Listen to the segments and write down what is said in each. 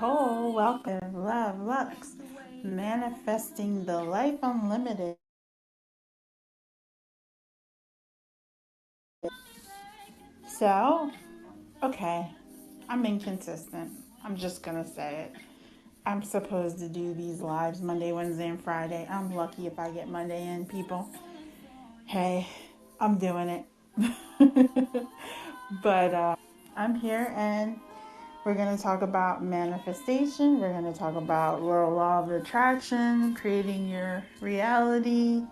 Nicole. Welcome, Liv Luv Lux, manifesting the life unlimited. So, okay, I'm inconsistent. I'm just gonna say it. I'm supposed to do these lives Monday, Wednesday, and Friday. I'm lucky if I get Monday in, people. Hey, I'm doing it. But I'm here and we're going to talk about manifestation. We're going to talk about the law of attraction, creating your reality,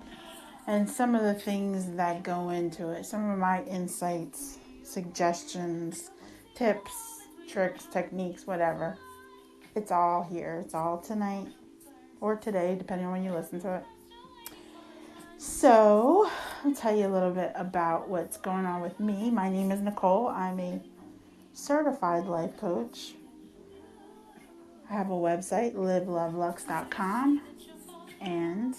and some of the things that go into it. Some of my insights, suggestions, tips, tricks, techniques, whatever. It's all here. It's all tonight or today, depending on when you listen to it. So, I'll tell you a little bit about what's going on with me. My name is Nicole. I'm a certified life coach. I have a website, livlovlux.com, and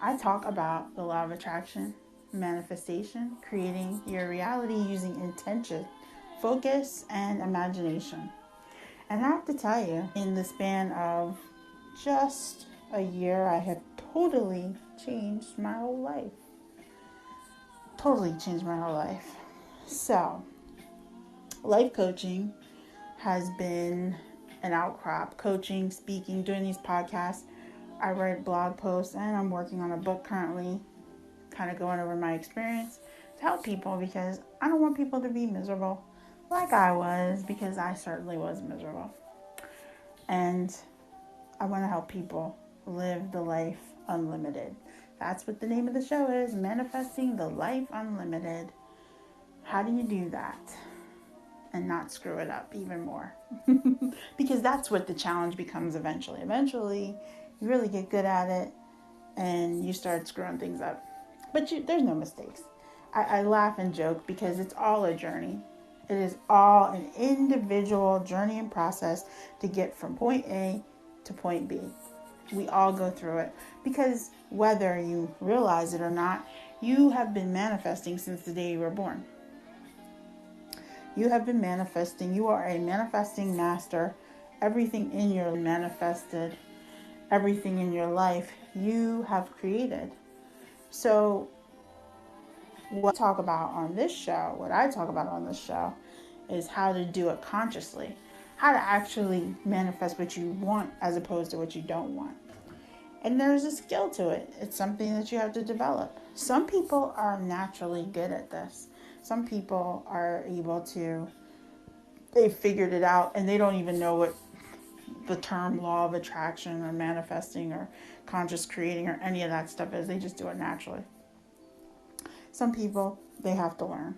I talk about the law of attraction, manifestation, creating your reality using intention, focus, and imagination. And I have to tell you, in the span of just a year, I have totally changed my whole life. Totally changed my whole life. So, life coaching has been an outcrop. Coaching, speaking, doing these podcasts. I write blog posts and I'm working on a book currently, kind of going over my experience to help people because I don't want people to be miserable like I was, because I certainly was miserable. And I want to help people live the life unlimited. That's what the name of the show is, Manifesting the Life Unlimited. How do you do that and not screw it up even more? Because that's what the challenge becomes eventually. Eventually, you really get good at it and you start screwing things up. But there's no mistakes. I laugh and joke because it's all a journey. It is all an individual journey and process to get from point A to point B. We all go through it because whether you realize it or not, you have been manifesting since the day you were born. You have been manifesting. You are a manifesting master. Everything in your manifested. Everything in your life you have created. So what I talk about on this show is how to do it consciously. How to actually manifest what you want as opposed to what you don't want. And there's a skill to it. It's something that you have to develop. Some people are naturally good at this. Some people are able to, they figured it out and they don't even know what the term law of attraction or manifesting or conscious creating or any of that stuff is. They just do it naturally. Some people, they have to learn.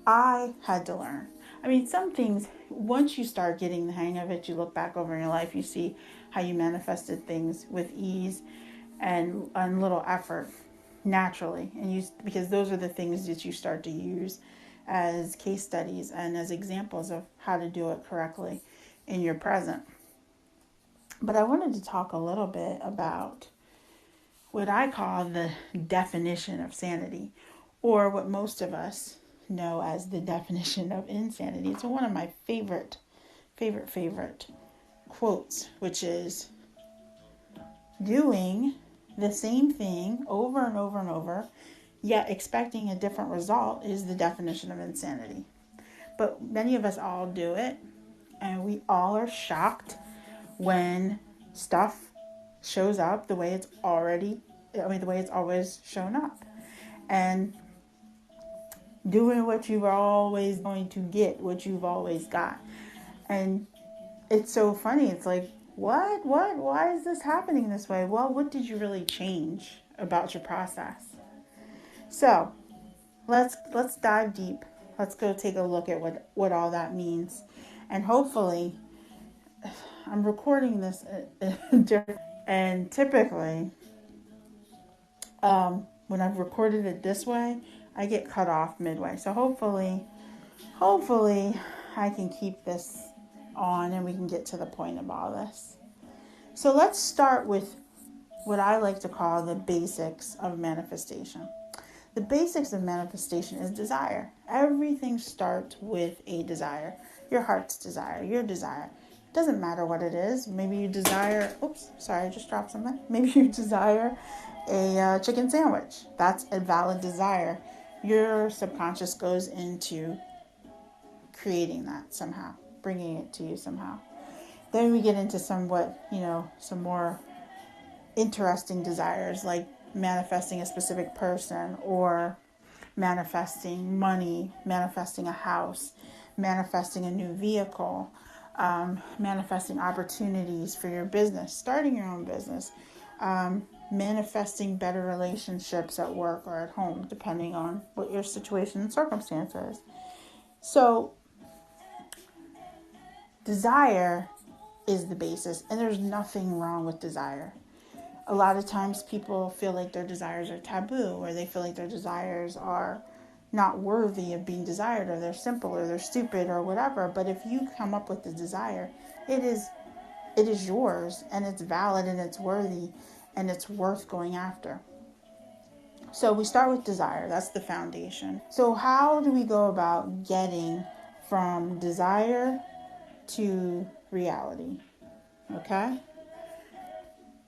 I had to learn. I mean, some things, once you start getting the hang of it, you look back over your life, you see how you manifested things with ease and little effort naturally. And because those are the things that you start to use as case studies and as examples of how to do it correctly in your present. But I wanted to talk a little bit about what I call the definition of sanity, or what most of us know as the definition of insanity. It's one of my favorite quotes, which is, doing the same thing over and over and over, yet expecting a different result, is the definition of insanity. But many of us all do it, and we all are shocked when stuff shows up the way it's always shown up. And doing what you're always going to get, what you've always got. And it's so funny. It's like, what? Why is this happening this way? Well, what did you really change about your process? So let's dive deep. Let's go take a look at what all that means. And hopefully, I'm recording this and typically when I've recorded it this way, I get cut off midway. So hopefully I can keep this on and we can get to the point of all this. So let's start with what I like to call the basics of manifestation. The basics of manifestation is desire. Everything starts with a desire. Your heart's desire, your desire. Doesn't matter what it is. Maybe you desire, oops, sorry, I just dropped something. Maybe you desire a chicken sandwich. That's a valid desire. Your subconscious goes into creating that somehow, bringing it to you somehow. Then we get into some more interesting desires, like manifesting a specific person, or manifesting money, manifesting a house, manifesting a new vehicle, manifesting opportunities for your business, starting your own business, manifesting better relationships at work or at home, depending on what your situation and circumstance is. So desire is the basis, and there's nothing wrong with desire. A lot of times people feel like their desires are taboo, or they feel like their desires are not worthy of being desired, or they're simple, or they're stupid, or whatever. But if you come up with the desire, it is yours, and it's valid, and it's worthy, and it's worth going after. So we start with desire. That's the foundation. So how do we go about getting from desire to reality? Okay?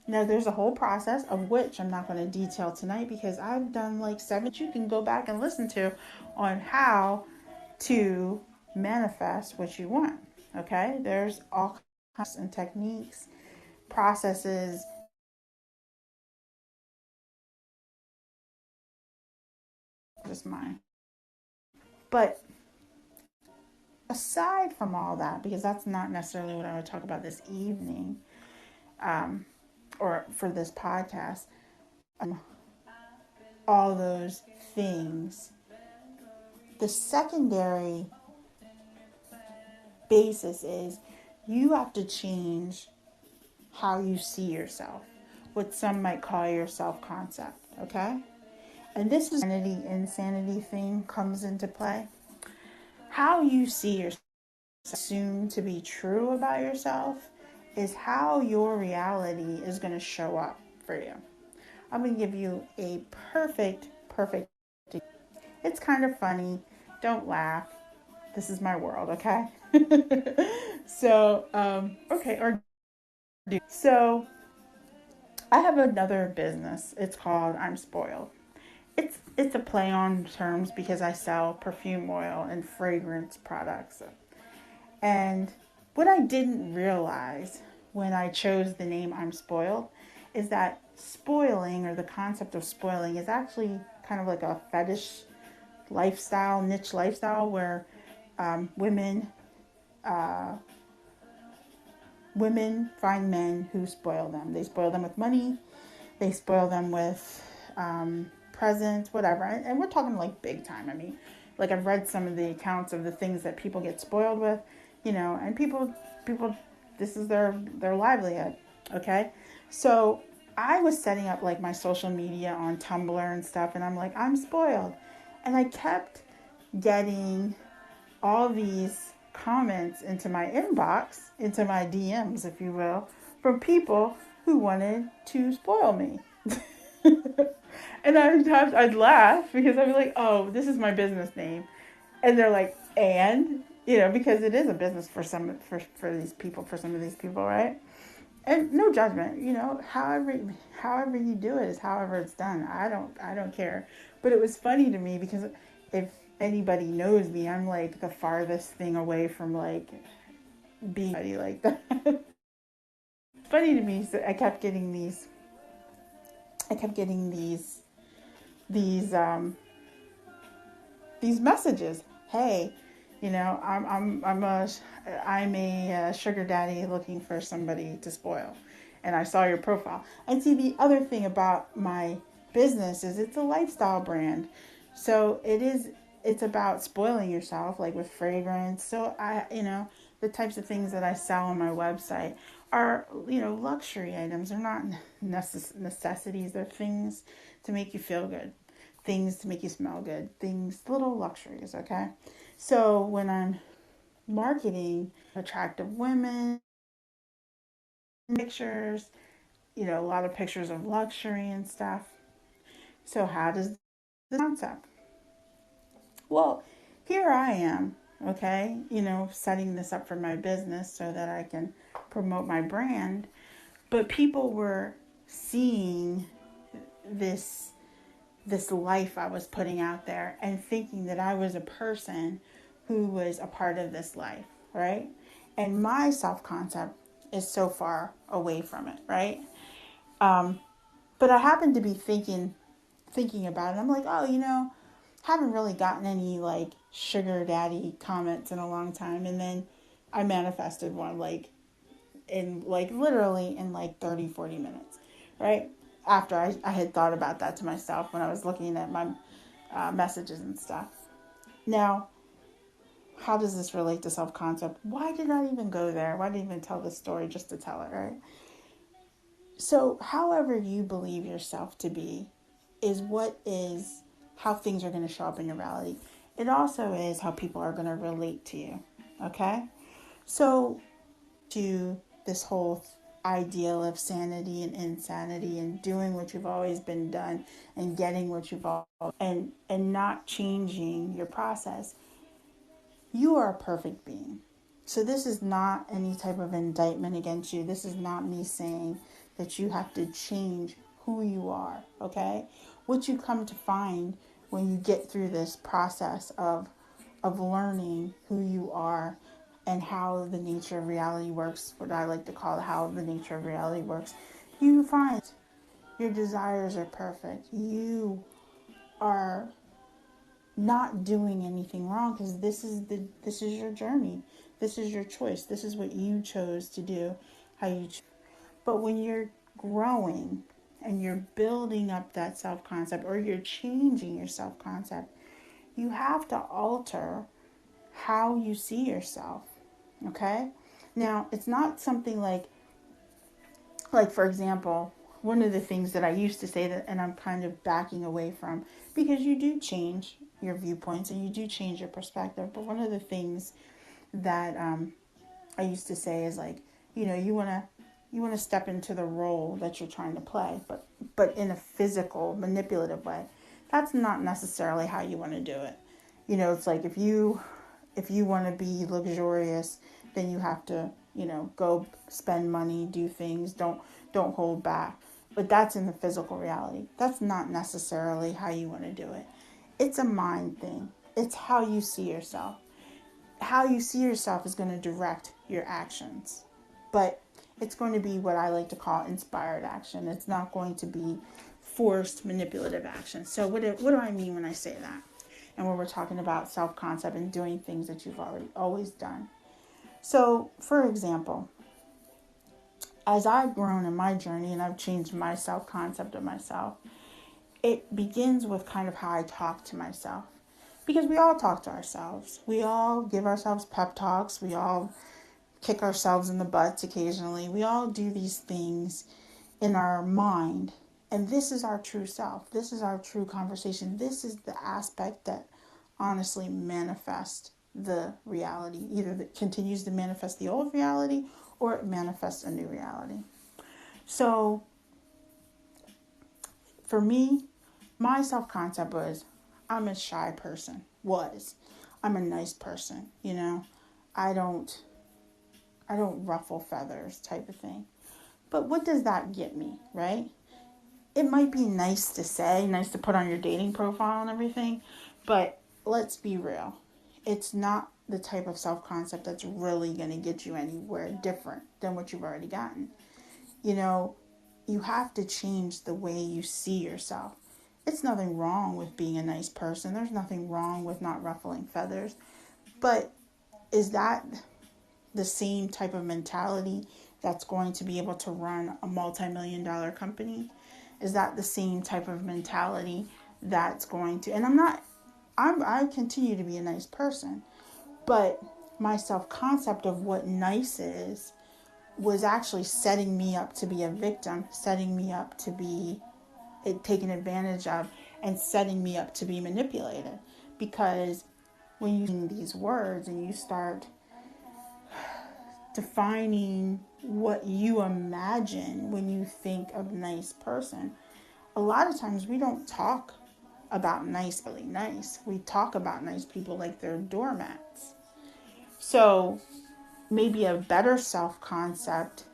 Now, there's a whole process of which I'm not going to detail tonight, because I've done like 7 you can go back and listen to on how to manifest what you want. Okay? There's all kinds of techniques, processes. Just mine. But aside from all that, because that's not necessarily what I would talk about this evening, or for this podcast, all those things, the secondary basis is you have to change how you see yourself, what some might call your self-concept, okay? And this is insanity thing comes into play. How you see yourself, assume to be true about yourself, is how your reality is going to show up for you. I'm going to give you a perfect. It's kind of funny. Don't laugh. This is my world, okay? So, okay, or do. So, I have another business. It's called I'm Spoiled. It's a play on terms because I sell perfume oil and fragrance products. And what I didn't realize when I chose the name I'm Spoiled is that spoiling, or the concept of spoiling, is actually kind of like a fetish lifestyle, niche lifestyle, where women find men who spoil them. They spoil them with money. They spoil them with presents, whatever. And we're talking like big time. I mean, like, I've read some of the accounts of the things that people get spoiled with, and people, this is their livelihood. Okay. So I was setting up like my social media on Tumblr and stuff, and I'm like, I'm spoiled. And I kept getting all these comments into my inbox, into my DMs, if you will, from people who wanted to spoil me. And I'd laugh, because I'd be like, oh, this is my business name. And they're like, and, because it is a business for some of these people, right? And no judgment, however you do it is however it's done. I don't care. But it was funny to me, because if anybody knows me, I'm like the farthest thing away from like being like that. It's funny to me. So I kept getting these messages. Hey, I'm a sugar daddy looking for somebody to spoil, and I saw your profile. And see, the other thing about my business is it's a lifestyle brand, so it's about spoiling yourself, like with fragrance. So the types of things that I sell on my website are, luxury items. They're not necessities. They're things to make you feel good, things to make you smell good, little luxuries, okay? So when I'm marketing attractive women, pictures, a lot of pictures of luxury and stuff. So how does the concept? Well, here I am. okay? Setting this up for my business so that I can promote my brand. But people were seeing this life I was putting out there and thinking that I was a person who was a part of this life, right? And my self-concept is so far away from it, right? But I happened to be thinking about it. I'm like, oh, haven't really gotten any like sugar daddy comments in a long time. And then I manifested one like in like literally in like 30, 40 minutes, right? After I had thought about that to myself when I was looking at my messages and stuff. Now, how does this relate to self-concept? Why did I even go there? Why did I even tell this story just to tell it, right? So, however you believe yourself to be is how things are going to show up in your reality. It also is how people are going to relate to you, okay? So, to this whole ideal of sanity and insanity and doing what you've always been done and getting what you've always and not changing your process. You are a perfect being. So this is not any type of indictment against you. This is not me saying that you have to change who you are, okay? What you come to find when you get through this process of learning who you are and how the nature of reality works, what I like to call how the nature of reality works, you find your desires are perfect. You are not doing anything wrong because this is your journey. This is your choice. This is what you chose to do, But when you're growing and you're building up that self-concept or you're changing your self-concept, you have to alter how you see yourself. Okay? Now, it's not something like for example, one of the things that I used to say that and I'm kind of backing away from because you do change your viewpoints and you do change your perspective. But one of the things that I used to say is like, you want to step into the role that you're trying to play, but in a physical, manipulative way. That's not necessarily how you want to do it. It's like if you want to be luxurious, then you have to, go spend money, do things, don't hold back. But that's in the physical reality. That's not necessarily how you want to do it. It's a mind thing. It's how you see yourself. How you see yourself is going to direct your actions. But it's going to be what I like to call inspired action. It's not going to be forced manipulative action. So what do I mean when I say that? And when we're talking about self-concept and doing things that you've always done. So, for example, as I've grown in my journey and I've changed my self-concept of myself, it begins with kind of how I talk to myself. Because we all talk to ourselves. We all give ourselves pep talks. We all kick ourselves in the butts occasionally. We all do these things in our mind. And this is our true self. This is our true conversation. This is the aspect that honestly manifests the reality. Either that continues to manifest the old reality or it manifests a new reality. So for me, my self-concept was I'm a shy person. I'm a nice person, I don't ruffle feathers type of thing. But what does that get me, right? It might be nice to say, nice to put on your dating profile and everything, but let's be real. It's not the type of self-concept that's really going to get you anywhere different than what you've already gotten. You have to change the way you see yourself. It's nothing wrong with being a nice person. There's nothing wrong with not ruffling feathers. But is that the same type of mentality that's going to be able to run a multi-million-dollar company? Is that the same type of mentality that's going to... And I continue to be a nice person. But my self-concept of what nice is was actually setting me up to be a victim, setting me up to be taken advantage of, and setting me up to be manipulated. Because when you use these words and you start defining what you imagine when you think of nice person, a lot of times we don't talk about nice really nice. We talk about nice people like they're doormats. So maybe a better self-concept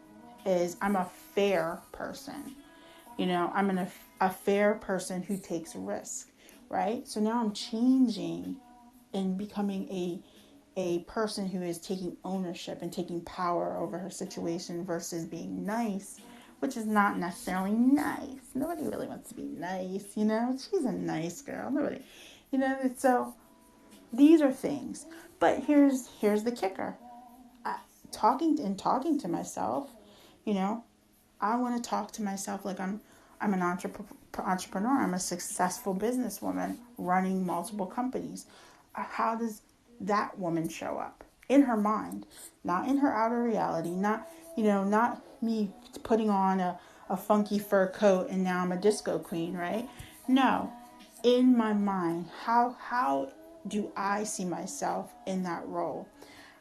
is I'm a fair person. I'm a fair person who takes risk, right? So now I'm changing and becoming a person who is taking ownership and taking power over her situation versus being nice, which is not necessarily nice. Nobody really wants to be nice, She's a nice girl. Nobody, so these are things. But here's the kicker. Talking to myself, I want to talk to myself like I'm an entrepreneur. I'm a successful businesswoman running multiple companies. How does that woman show up in her mind, not in her outer reality? Not me putting on a funky fur coat and now I'm a disco queen, right? No, in my mind, how do I see myself in that role?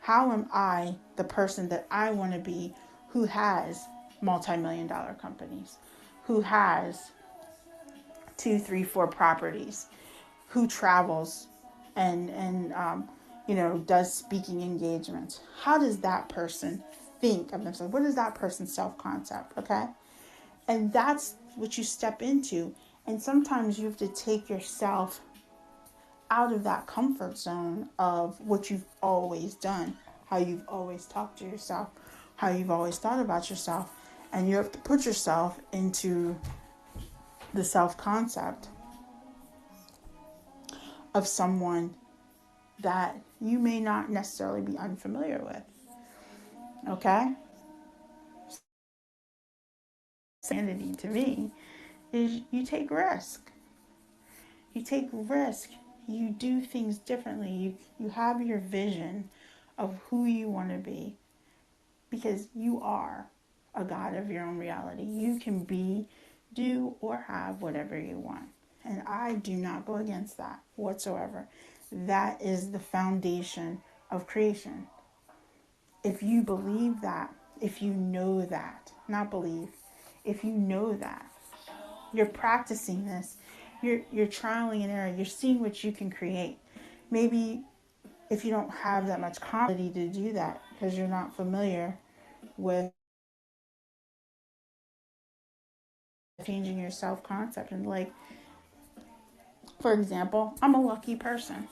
How am I the person that I want to be, who has multi-million-dollar companies, who has 2, 3, 4 properties, who travels and does speaking engagements? How does that person think of themselves? What is that person's self-concept? Okay, and that's what you step into. And sometimes you have to take yourself out of that comfort zone of what you've always done, how you've always talked to yourself, how you've always thought about yourself. And you have to put yourself into the self-concept of someone that you may not necessarily be unfamiliar with. Okay? Sanity to me is you take risk. You take risk. You do things differently. You have your vision of who you want to be, because you are a God of your own reality. You can be, do, or have whatever you want. And I do not go against that whatsoever. That is the foundation of creation. If you believe that, if you know that, not believe, if you know that, you're practicing this, you're trialing and error, you're seeing what you can create. Maybe if you don't have that much confidence to do that because you're not familiar with changing your self-concept. And like, for example, I'm a lucky person.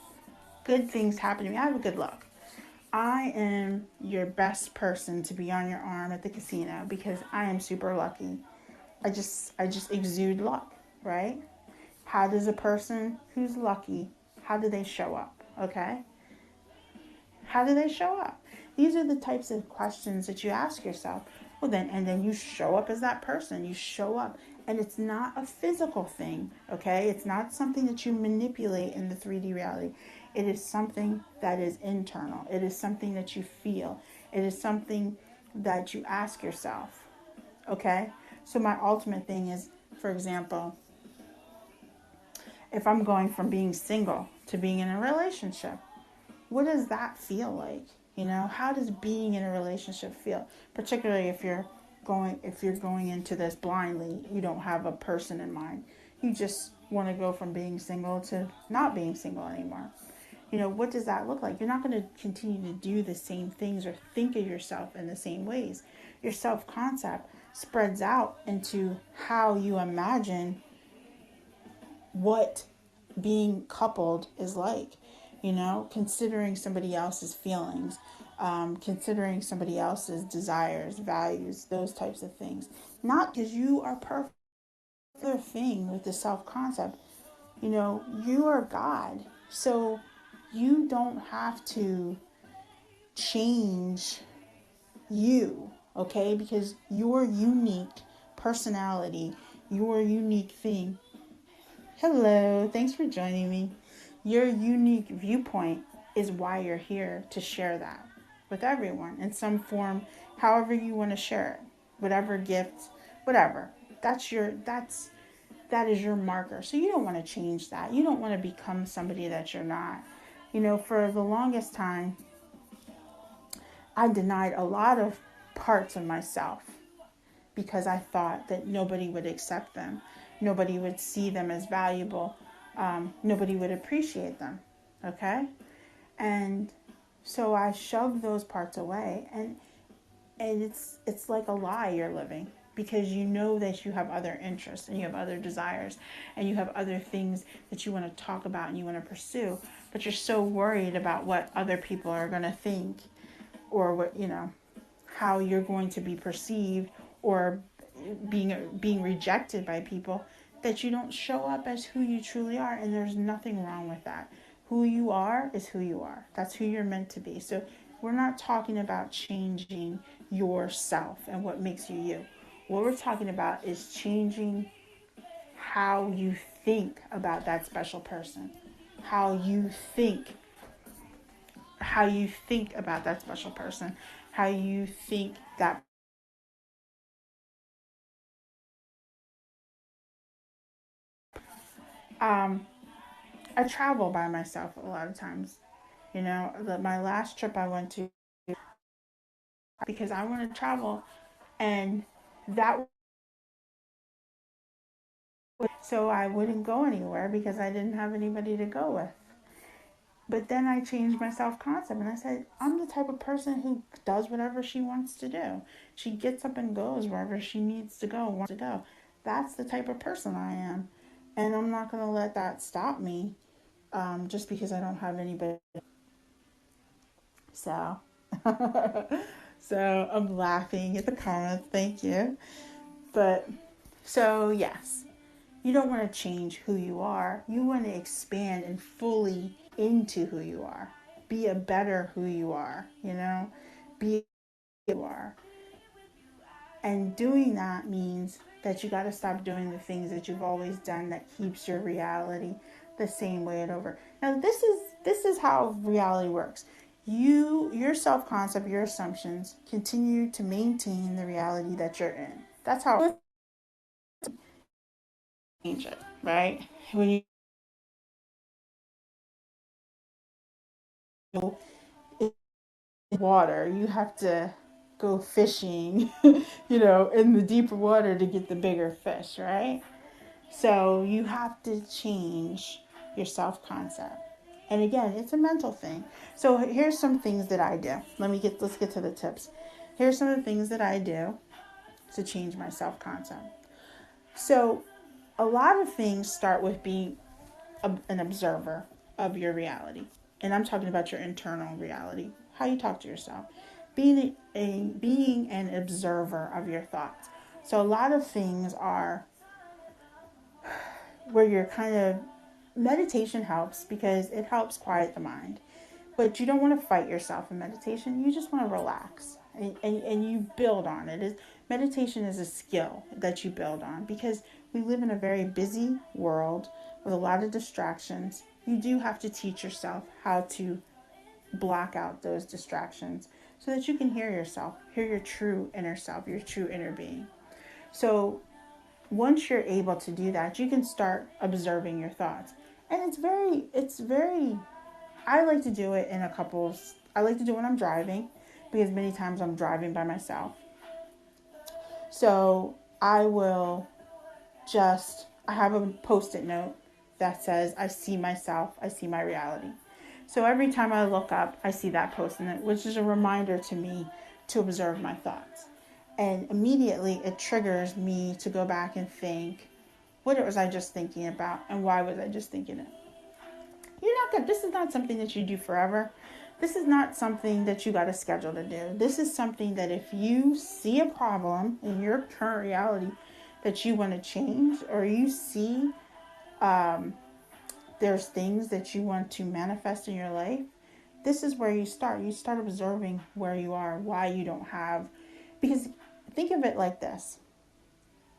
Good things happen to me. I have good luck. I am your best person to be on your arm at the casino because I am super lucky. I just exude luck, right? How does a person who's lucky, how do they show up? Okay? How do they show up? These are the types of questions that you ask yourself. Well, then you show up as that person. You show up. And it's not a physical thing, okay? It's not something that you manipulate in the 3D reality. It is something that is internal. It is something that you feel. It is something that you ask yourself, okay? So my ultimate thing is, for example, if I'm going from being single to being in a relationship, what does that feel like? How does being in a relationship feel? Particularly if you're going into this blindly, you don't have a person in mind. You just want to go from being single to not being single anymore. What does that look like? You're not going to continue to do the same things or think of yourself in the same ways. Your self-concept spreads out into how you imagine what being coupled is like, considering somebody else's feelings, considering somebody else's desires, values, those types of things. Not because you are perfect. Other thing with the self-concept, you are God. So you don't have to change you, okay? Because your unique personality, your unique thing. Hello, thanks for joining me. Your unique viewpoint is why you're here, to share that with everyone in some form, however you want to share it, whatever gifts, whatever. That is your marker. So you don't want to change that. You don't want to become somebody that you're not. For the longest time, I denied a lot of parts of myself because I thought that nobody would accept them. Nobody would see them as valuable. Nobody would appreciate them. Okay? And So I shove those parts away, and it's like a lie you're living, because you know that you have other interests and you have other desires and you have other things that you want to talk about and you want to pursue, but you're so worried about what other people are going to think, or what, how you're going to be perceived, or being rejected by people, that you don't show up as who you truly are. And there's nothing wrong with that. Who you are is who you are. That's who you're meant to be. So we're not talking about changing yourself and what makes you you. What we're talking about is changing how you think about that special person. How you think about that special person. How you think that I travel by myself a lot of times. My last trip I went to, because I want to travel, and that so I wouldn't go anywhere because I didn't have anybody to go with. But then I changed my self concept and I said, I'm the type of person who does whatever she wants to do. She gets up and goes wherever she needs to go, wants to go. That's the type of person I am. And I'm not going to let that stop me, just because I don't have anybody. So, so I'm laughing at the comments. Thank you. But so, yes, you don't want to change who you are. You want to expand and fully into who you are. Be a better who you are, Be who you are. And doing that means that you got to stop doing the things that you've always done that keeps your reality the same way and over. Now, this is how reality works. Your self-concept, your assumptions continue to maintain the reality that you're in. That's how it change it, right? When you go in water, you have to go fishing, in the deeper water to get the bigger fish, right? So you have to change your self concept. And again, it's a mental thing. So here's some things that I do. Let's get to the tips. Here's some of the things that I do to change my self concept. So a lot of things start with being an observer of your reality. And I'm talking about your internal reality, how you talk to yourself. Being an observer of your thoughts. So a lot of things are where you're kind of, meditation helps because it helps quiet the mind. But you don't want to fight yourself in meditation. You just want to relax, and you build on it. Meditation is a skill that you build on, because we live in a very busy world with a lot of distractions. You do have to teach yourself how to block out those distractions so that you can hear yourself, hear your true inner self, your true inner being. So once you're able to do that, you can start observing your thoughts. And it's very, I like to do it I like to do it when I'm driving, because many times I'm driving by myself. So I have a post-it note that says, I see myself, I see my reality. So every time I look up, I see that post-it note, which is a reminder to me to observe my thoughts. And immediately it triggers me to go back and think, what was I just thinking about, and why was I just thinking it? This is not something that you do forever. This is not something that you got to schedule to do. This is something that if you see a problem in your current reality that you want to change, or you see there's things that you want to manifest in your life, this is where you start. You start observing where you are, why you don't have, because think of it like this.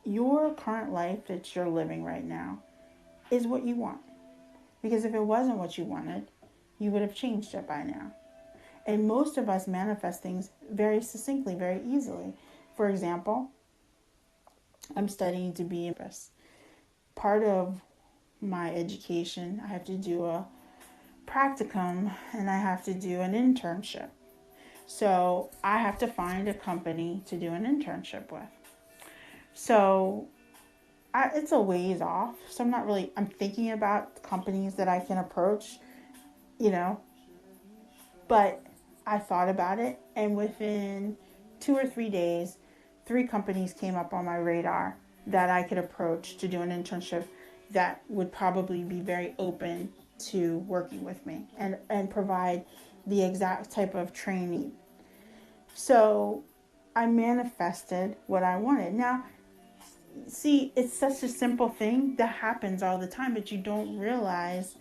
Your current life that you're living right now is what you want. Because if it wasn't what you wanted, you would have changed it by now. And most of us manifest things very succinctly, very easily. For example, I'm studying to be a therapist. Part of my education, I have to do a practicum and I have to do an internship. So I have to find a company to do an internship with. So it's a ways off. So I'm thinking about companies that I can approach, but I thought about it, and within 2 or 3 days, 3 companies came up on my radar that I could approach to do an internship that would probably be very open to working with me and provide the exact type of training. So I manifested what I wanted. Now, see, it's such a simple thing that happens all the time, but you don't realize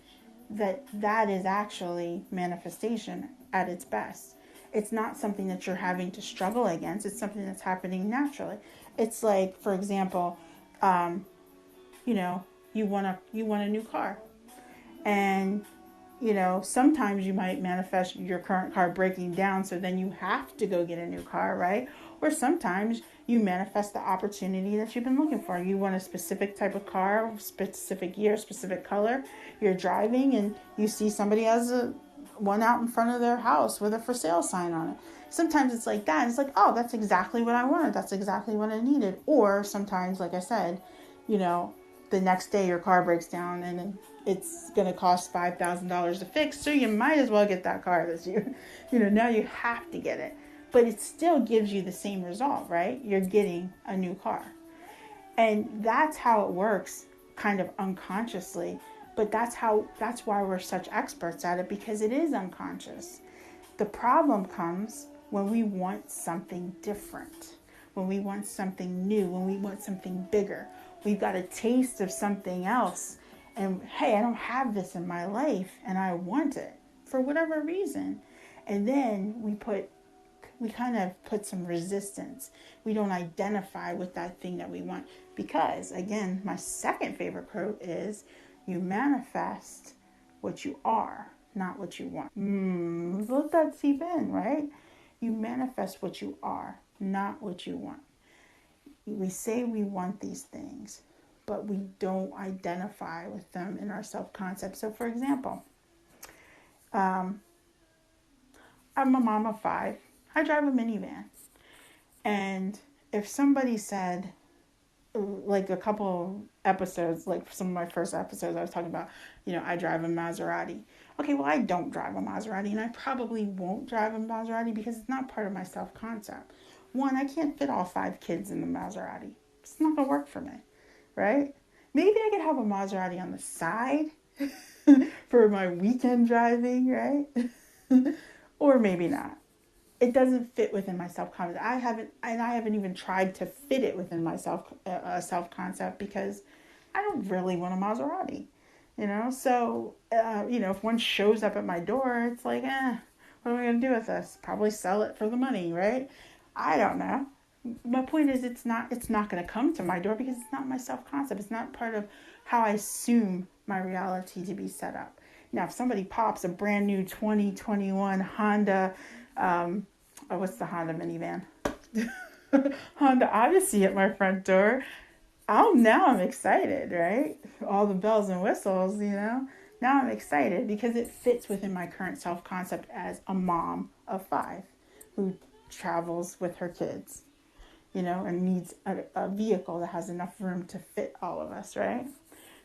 that that is actually manifestation at its best. It's not something that you're having to struggle against. It's something that's happening naturally. It's like, for example, you want a new car, and sometimes you might manifest your current car breaking down, so then you have to go get a new car, right? Or sometimes you manifest the opportunity that you've been looking for. You want a specific type of car, specific year, specific color. You're driving and you see somebody has one out in front of their house with a for sale sign on it. Sometimes it's like that. It's like, oh, that's exactly what I wanted. That's exactly what I needed. Or sometimes, like I said, the next day your car breaks down and it's going to cost $5,000 to fix. So you might as well get that car this year. Now you have to get it. But it still gives you the same result, right? You're getting a new car. And that's how it works, kind of unconsciously. But that's why we're such experts at it, because it is unconscious. The problem comes when we want something different, when we want something new, when we want something bigger. We've got a taste of something else. And hey, I don't have this in my life and I want it for whatever reason. And then we kind of put some resistance. We don't identify with that thing that we want. Because, again, my second favorite quote is, you manifest what you are, not what you want. Let that seep in, right? You manifest what you are, not what you want. We say we want these things, but we don't identify with them in our self-concept. So, for example, I'm a mom of 5. I drive a minivan. And if somebody said, like a couple episodes, like some of my first episodes, I was talking about, I drive a Maserati. Okay, well, I don't drive a Maserati, and I probably won't drive a Maserati because it's not part of my self-concept. One, I can't fit all 5 kids in the Maserati. It's not going to work for me, right? Maybe I could have a Maserati on the side for my weekend driving, right? Or maybe not. It doesn't fit within my self-concept. I haven't even tried to fit it within my self-concept because I don't really want a Maserati, So, if one shows up at my door, it's like, what am I going to do with this? Probably sell it for the money, right? I don't know. My point is, it's not going to come to my door because it's not my self-concept. It's not part of how I assume my reality to be set up. Now, if somebody pops a brand new 2021 Honda, what's the Honda minivan? Honda Odyssey at my front door. Now I'm excited, right? All the bells and whistles, Now I'm excited because it fits within my current self-concept as a mom of 5 who travels with her kids, and needs a vehicle that has enough room to fit all of us, right?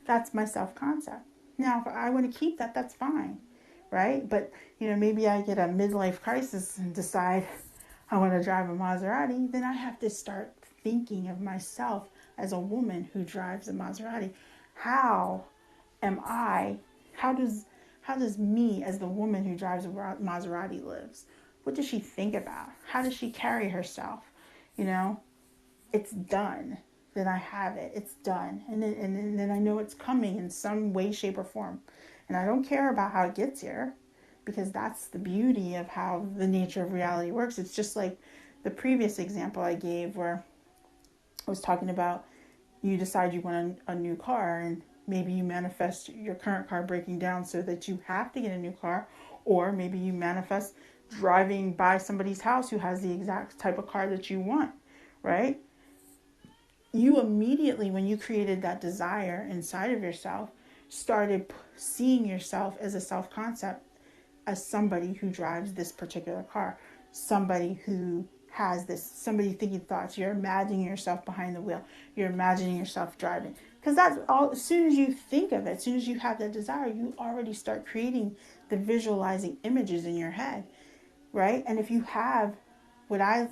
That's my self-concept. Now, if I want to keep that, that's fine, right? But, maybe I get a midlife crisis and decide I want to drive a Maserati, then I have to start thinking of myself as a woman who drives a Maserati. How does me as the woman who drives a Maserati lives? What does she think about? How does she carry herself? It's done. Then I have it. It's done. And then I know it's coming in some way, shape, or form. And I don't care about how it gets here, because that's the beauty of how the nature of reality works. It's just like the previous example I gave where I was talking about you decide you want a new car, and maybe you manifest your current car breaking down so that you have to get a new car, or maybe you manifest driving by somebody's house who has the exact type of car that you want, right? You immediately, when you created that desire inside of yourself, started seeing yourself as a self-concept, as somebody who drives this particular car, somebody who has this, somebody thinking thoughts. You're imagining yourself behind the wheel. You're imagining yourself driving. Because that's all, as soon as you think of it, as soon as you have that desire, you already start creating the visualizing images in your head. right? And if you have what I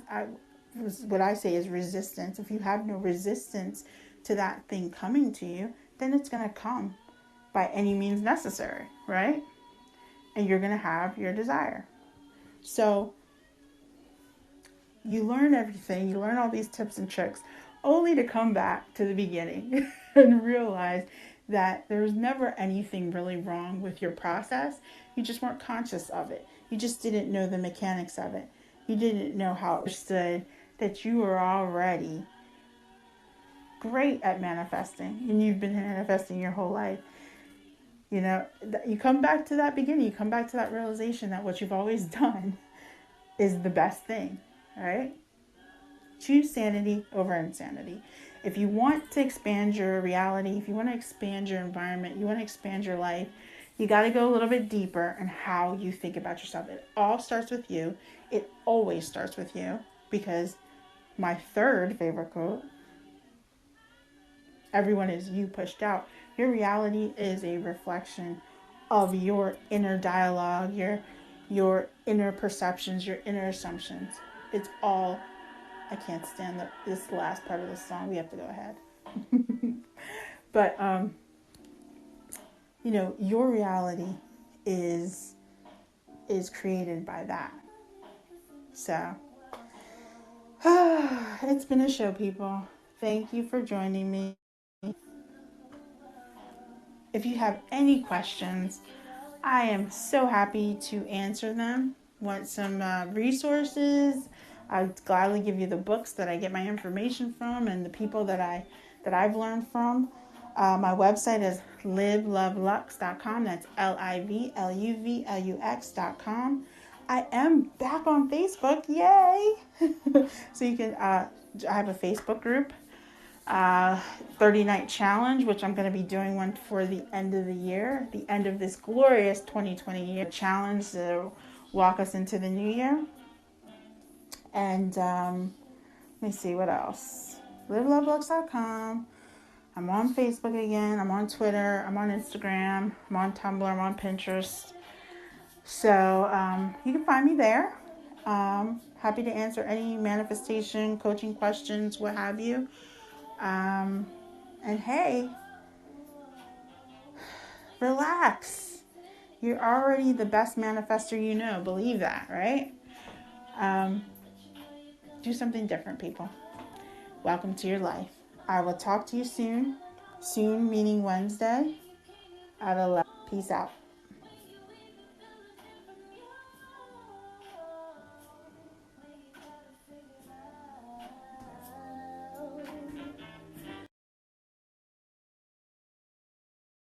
say is resistance, if you have no resistance to that thing coming to you, then it's going to come by any means necessary, right? And you're going to have your desire. So you learn everything, you learn all these tips and tricks, only to come back to the beginning and realize that there's never anything really wrong with your process. You just weren't conscious of it. You just didn't know the mechanics of it. You didn't know how it understood that you were already great at manifesting, and you've been manifesting your whole life. You know, you come back to that beginning, you come back to that realization that what you've always done is the best thing, right? Choose sanity over insanity. If you want to expand your reality, if you want to expand your environment, you want to expand your life, you got to go a little bit deeper in how you think about yourself. It all starts with you. It always starts with you, because my third favorite quote, everyone is you pushed out. Your reality is a reflection of your inner dialogue, your inner perceptions, your inner assumptions. It's all, I can't stand this last part of the song. We have to go ahead. But, you know, your reality is created by that. So, it's been a show, people. Thank you for joining me. If you have any questions, I am so happy to answer them. Want some resources? I'd gladly give you the books that I get my information from and the people that I've learned from. My website is livluvlux.com. That's LIVLUVLUX.com. I am back on Facebook. Yay! So you can, I have a Facebook group, 30-night challenge, which I'm going to be doing one for the end of the year, the end of this glorious 2020 year challenge to walk us into the new year. And let me see what else. LivLuveLux.com. I'm on Facebook again. I'm on Twitter. I'm on Instagram. I'm on Tumblr. I'm on Pinterest. So you can find me there. Happy to answer any manifestation, coaching questions, what have you. And hey, relax. You're already the best manifester you know. Believe that, right? Do something different, people. Welcome to your life. I will talk to you soon. Soon meaning Wednesday at 11. Peace out.